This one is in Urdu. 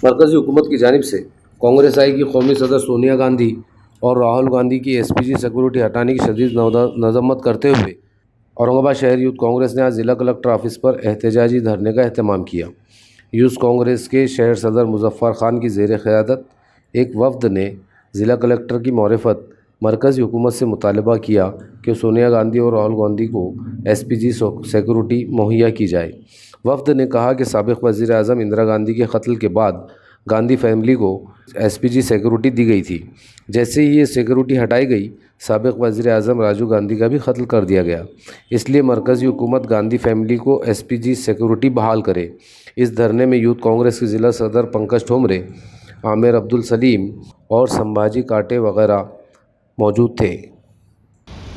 مرکزی حکومت کی جانب سے کانگریس آئی کی قومی صدر سونیا گاندھی اور راہل گاندھی کی ایس پی جی سیکورٹی ہٹانے کی شدید مذمت کرتے ہوئے اورنگ آباد شہر یوتھ کانگریس نے آج ضلع کلکٹر آفس پر احتجاجی دھرنے کا اہتمام کیا۔ یوتھ کانگریس کے شہر صدر مظفر خان کی زیر قیادت ایک وفد نے ضلع کلکٹر کی معرفت مرکزی حکومت سے مطالبہ کیا کہ سونیا گاندھی اور راہل گاندھی کو ایس پی جی سیکورٹی مہیا کی جائے۔ وفد نے کہا کہ سابق وزیر اعظم اندرا گاندھی کے قتل کے بعد گاندھی فیملی کو ایس پی جی سیکورٹی دی گئی تھی۔ جیسے ہی یہ سیکورٹی ہٹائی گئی، سابق وزیر اعظم راجیو گاندھی کا بھی قتل کر دیا گیا۔ اس لیے مرکزی حکومت گاندھی فیملی کو ایس پی جی سیکورٹی بحال کرے۔ اس دھرنے میں یوتھ کانگریس کے ضلع صدر پنکج ٹھومرے، عامر عبدالسلیم اور سمبھاجی کاٹے وغیرہ موجود تھے۔